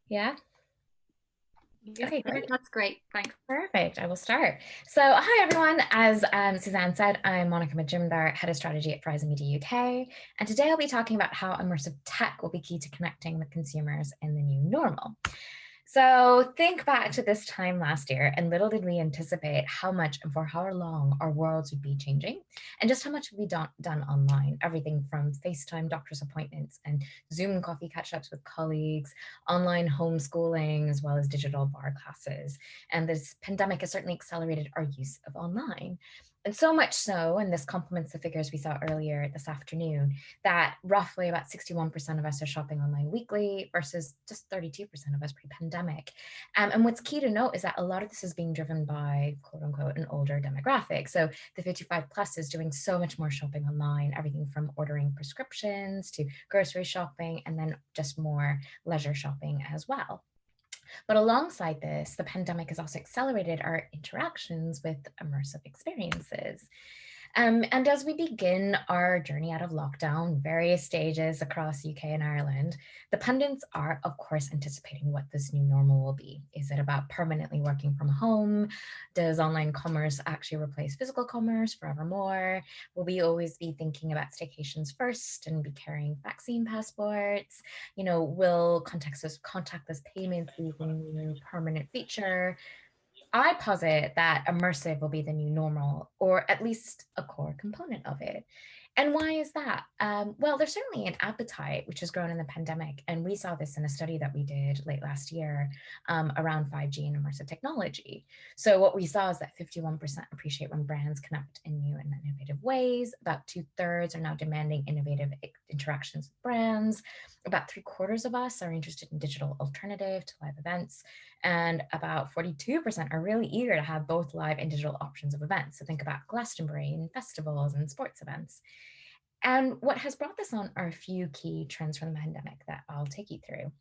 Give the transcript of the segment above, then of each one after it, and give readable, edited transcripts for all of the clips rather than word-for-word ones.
Yeah. Yeah, Okay, yeah, great. that's great. Thanks. Perfect. I will start. So, hi everyone. As Suzanne said, I'm Monica Majumdar, Head of Strategy at Verizon Media UK. And today I'll be talking about how immersive tech will be key to connecting with consumers in the new normal. So think back to this time last year, and little did we anticipate how much and for how long our worlds would be changing, and just how much would be done online. Everything from FaceTime doctor's appointments and Zoom coffee catch-ups with colleagues, online homeschooling, as well as digital bar classes. And this pandemic has certainly accelerated our use of online. And so much so, and this complements the figures we saw earlier this afternoon, that roughly about 61% of us are shopping online weekly versus just 32% of us pre-pandemic. And what's key to note is that a lot of this is being driven by quote unquote an older demographic. So the 55 plus is doing so much more shopping online, everything from ordering prescriptions to grocery shopping, and then just more leisure shopping as well. But alongside this, the pandemic has also accelerated our interactions with immersive experiences. And as we begin our journey out of lockdown, various stages across UK and Ireland, the pundits are, of course, anticipating what this new normal will be. Is it about permanently working from home? Does online commerce actually replace physical commerce forevermore? Will we always be thinking about staycations first and be carrying vaccine passports? Will contactless payments be the new permanent feature? I posit that immersive will be the new normal, or at least a core component of it. And why is that? Well, there's certainly an appetite which has grown in the pandemic. And we saw this in a study that we did late last year around 5G and immersive technology. So, what we saw is that 51% appreciate when brands connect in new and innovative ways. About two-thirds are now demanding innovative interactions with brands. About three-quarters of us are interested in digital alternative to live events, and about 42% are really eager to have both live and digital options of events. So think about Glastonbury and festivals and sports events. And what has brought this on are a few key trends from the pandemic that I'll take you through.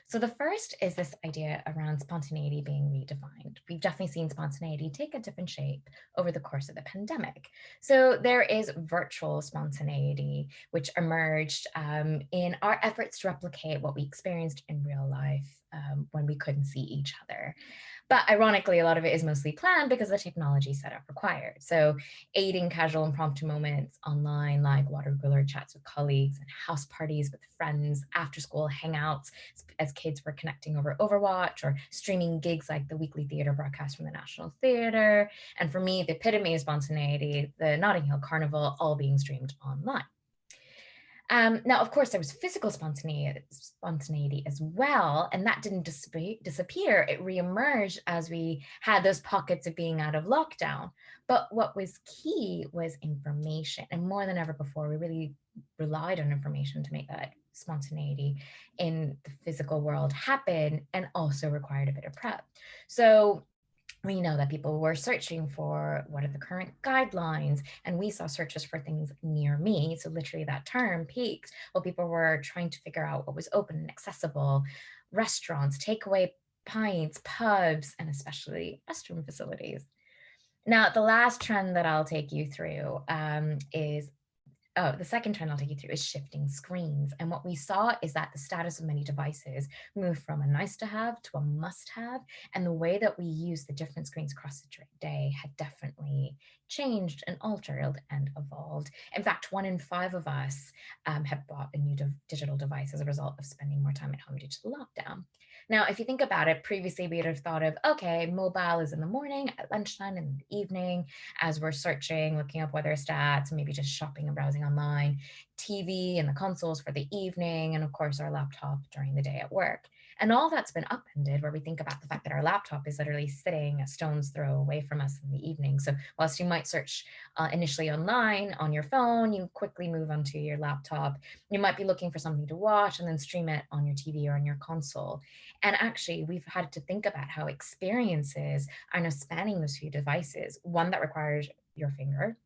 So the first is this idea around spontaneity being redefined. We've definitely seen spontaneity take a different shape over the course of the pandemic. So there is virtual spontaneity, which emerged in our efforts to replicate what we experienced in real life when we couldn't see each other. But ironically, a lot of it is mostly planned because the technology setup required. So aiding casual impromptu moments online, like water cooler chats with colleagues and house parties with friends, after school hangouts as kids were connecting over Overwatch, or streaming gigs like the weekly theater broadcast from the National Theatre. And for me, the epitome of spontaneity, the Notting Hill Carnival, all being streamed online. Now, of course, there was physical spontaneity as well, and that didn't disappear. It reemerged as we had those pockets of being out of lockdown. But what was key was information, and more than ever before, we really relied on information to make that spontaneity in the physical world happen, and also required a bit of prep. So we know that people were searching for what are the current guidelines, and we saw searches for things near me. So literally that term peaked while people were trying to figure out what was open and accessible: restaurants, takeaway pints, pubs, and especially restroom facilities. Now, the last trend that I'll take you through is the second trend I'll take you through is shifting screens. And what we saw is that the status of many devices moved from a nice to have to a must have. And the way that we use the different screens across the day had definitely changed and altered and evolved. In fact, one in five of us have bought a new digital device as a result of spending more time at home due to the lockdown. Now, if you think about it, previously we'd have thought of, okay, mobile is in the morning, at lunchtime, in the evening, as we're searching, looking up weather stats, maybe just shopping and browsing online, TV and the consoles for the evening, and of course our laptop during the day at work. And all that's been upended where we think about the fact that our laptop is literally sitting a stone's throw away from us in the evening. So whilst you might search initially online on your phone, you quickly move onto your laptop. You might be looking for something to watch and then stream it on your TV or on your console. And actually, we've had to think about how experiences are now spanning those few devices: one that requires your finger,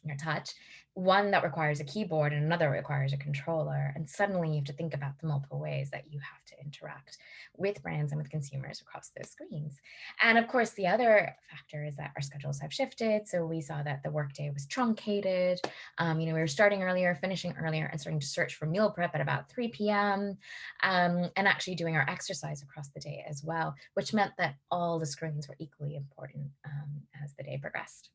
your touch, one that requires a keyboard and another requires a controller. And suddenly you have to think about the multiple ways that you have to interact with brands and with consumers across those screens. And of course, the other factor is that our schedules have shifted. So we saw that the workday was truncated. We were starting earlier, finishing earlier, and starting to search for meal prep at about 3 p.m. And actually doing our exercise across the day as well, which meant that all the screens were equally important as the day progressed.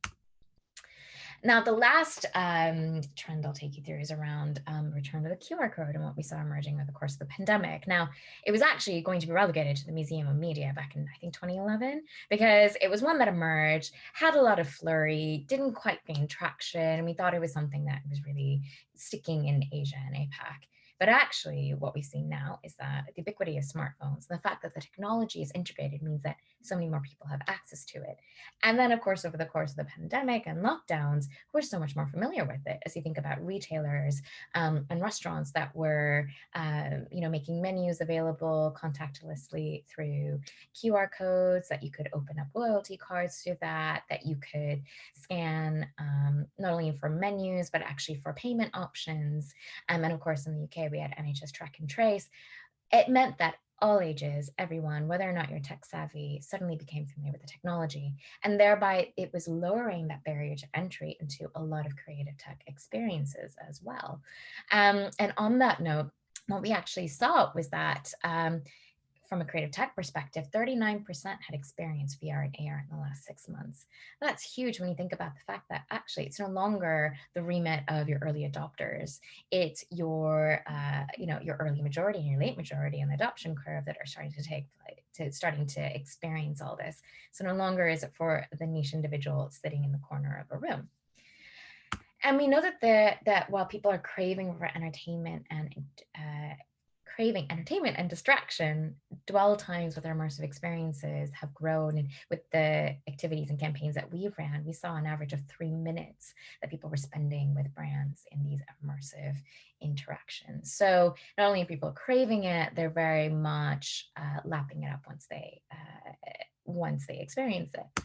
Now, the last trend I'll take you through is around return to the QR code and what we saw emerging over the course of the pandemic. Now, it was actually going to be relegated to the Museum of Media back in, I think, 2011, because it was one that emerged, had a lot of flurry, didn't quite gain traction, and we thought it was something that was really sticking in Asia and APAC. But actually, what we've seen now is that the ubiquity of smartphones, the fact that the technology is integrated means that so many more people have access to it. And then, of course, over the course of the pandemic and lockdowns, we're so much more familiar with it as you think about retailers and restaurants that were, making menus available contactlessly through QR codes, that you could open up loyalty cards through that you could scan not only for menus, but actually for payment options. And of course, in the UK, we had NHS Track and Trace. It meant that all ages, everyone, whether or not you're tech savvy, suddenly became familiar with the technology. And thereby it was lowering that barrier to entry into a lot of creative tech experiences as well. And on that note, what we actually saw was that from a creative tech perspective, 39% had experienced VR and AR in the last 6 months. That's huge when you think about the fact that actually it's no longer the remit of your early adopters. It's your early majority and your late majority on the adoption curve that are starting to experience all this. So no longer is it for the niche individual sitting in the corner of a room. And we know that while people are craving entertainment and distraction, dwell times with our immersive experiences have grown. And with the activities and campaigns that we ran, we saw an average of 3 minutes that people were spending with brands in these immersive interactions. So not only are people craving it, they're very much lapping it up once they experience it.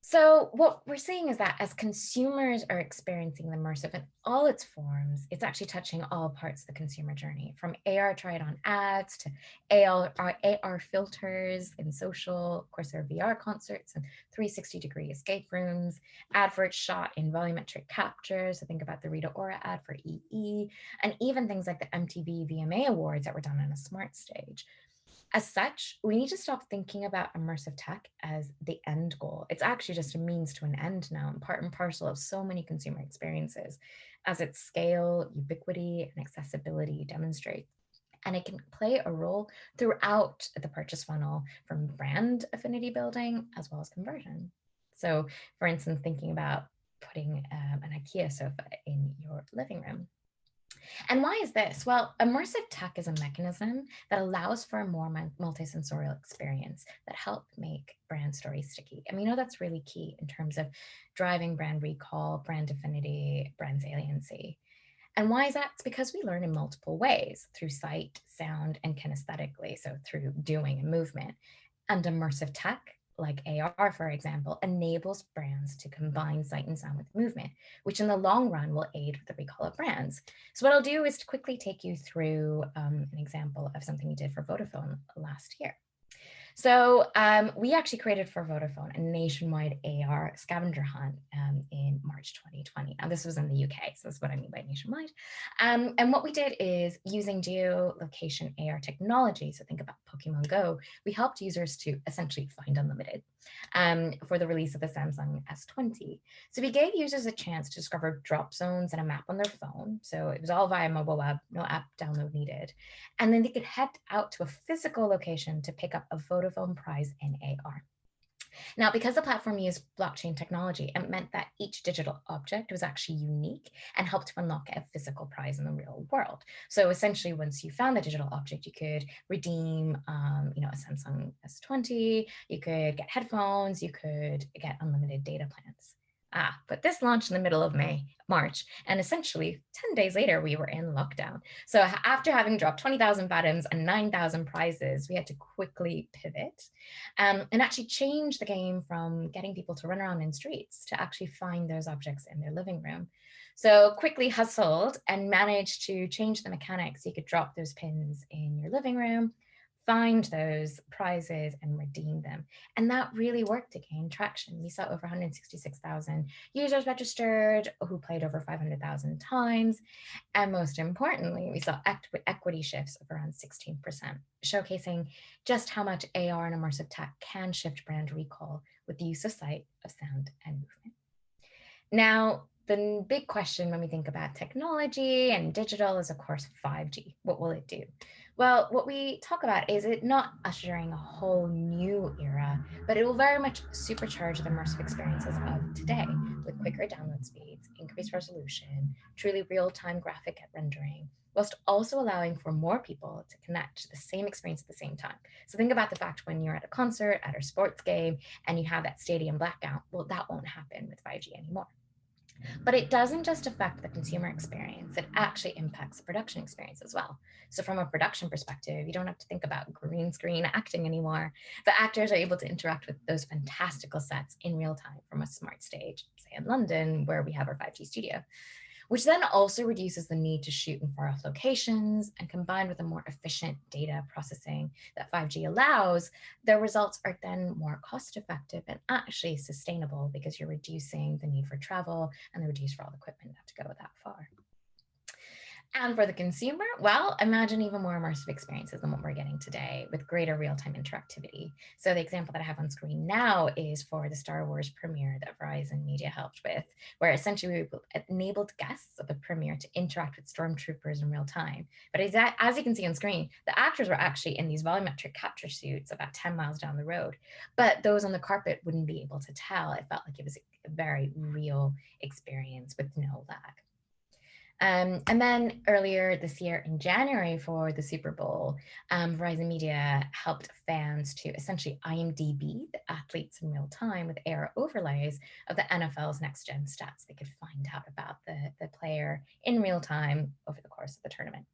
So what we're seeing is that as consumers are experiencing the immersive in all its forms, it's actually touching all parts of the consumer journey, from AR try-it-on ads to AR filters in social. Of course, there are VR concerts and 360-degree escape rooms, adverts shot in volumetric capture. So think about the Rita Ora ad for EE, and even things like the MTV VMA Awards that were done on a smart stage. As such, we need to stop thinking about immersive tech as the end goal. It's actually just a means to an end now, and part and parcel of so many consumer experiences, as its scale, ubiquity, and accessibility demonstrate. And it can play a role throughout the purchase funnel, from brand affinity building as well as conversion. So, for instance, thinking about putting an IKEA sofa in your living room. And why is this? Well, immersive tech is a mechanism that allows for a more multisensorial experience that help make brand stories sticky. And we know that's really key in terms of driving brand recall, brand affinity, brand saliency. And why is that? It's because we learn in multiple ways: through sight, sound, and kinesthetically, so through doing and movement. And immersive tech, like AR, for example, enables brands to combine sight and sound with movement, which in the long run will aid with the recall of brands. So what I'll do is to quickly take you through an example of something we did for Vodafone last year. So we actually created for Vodafone a nationwide AR scavenger hunt in March 2020. Now this was in the UK, so that's what I mean by nationwide. And what we did is, using geolocation AR technology, so think about Pokemon Go, we helped users to essentially find unlimited for the release of the Samsung S20. So we gave users a chance to discover drop zones and a map on their phone. So it was all via mobile web, no app download needed. And then they could head out to a physical location to pick up a Vodafone prize in AR. Now, because the platform used blockchain technology, it meant that each digital object was actually unique and helped to unlock a physical prize in the real world. So essentially, once you found the digital object, you could redeem, a Samsung S20, you could get headphones, you could get unlimited data plans. But this launched in the middle of March, and essentially 10 days later, we were in lockdown. So after having dropped 20,000 bottoms and 9,000 prizes, we had to quickly pivot and actually change the game from getting people to run around in streets to actually find those objects in their living room. So quickly hustled and managed to change the mechanics. So you could drop those pins in your living room, find those prizes and redeem them. And that really worked to gain traction. We saw over 166,000 users registered who played over 500,000 times. And most importantly, we saw equity shifts of around 16%, showcasing just how much AR and immersive tech can shift brand recall with the use of sight, of sound, and movement. Now, the big question when we think about technology and digital is, of course, 5G. What will it do? Well, what we talk about is it not ushering a whole new era, but it will very much supercharge the immersive experiences of today with quicker download speeds, increased resolution, truly real-time graphic rendering, whilst also allowing for more people to connect to the same experience at the same time. So think about the fact when you're at a concert, at a sports game, and you have that stadium blackout, well, that won't happen with 5G anymore. But it doesn't just affect the consumer experience, it actually impacts the production experience as well. So, from a production perspective, you don't have to think about green screen acting anymore. The actors are able to interact with those fantastical sets in real time from a smart stage, say in London, where we have our 5G studio, which then also reduces the need to shoot in far off locations, and combined with a more efficient data processing that 5G allows, the results are then more cost effective and actually sustainable because you're reducing the need for travel and the reduce for all the equipment that have to go that far. And for the consumer, well, imagine even more immersive experiences than what we're getting today with greater real-time interactivity. So the example that I have on screen now is for the Star Wars premiere that Verizon Media helped with, where essentially we enabled guests of the premiere to interact with stormtroopers in real time. But as you can see on screen, the actors were actually in these volumetric capture suits about 10 miles down the road. But those on the carpet wouldn't be able to tell. It felt like it was a very real experience with no lag. And then earlier this year in January for the Super Bowl, Verizon Media helped fans to essentially IMDb the athletes in real time with AR overlays of the NFL's next gen stats. They could find out about the player in real time over the course of the tournament.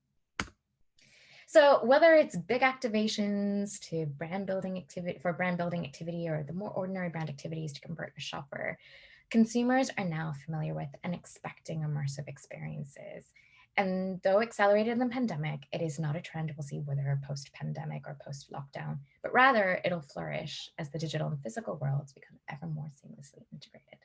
So whether it's big activations to brand building activity or the more ordinary brand activities to convert a shopper, consumers are now familiar with and expecting immersive experiences. And though accelerated in the pandemic, it is not a trend we'll see whether post-pandemic or post-lockdown, but rather it'll flourish as the digital and physical worlds become ever more seamlessly integrated.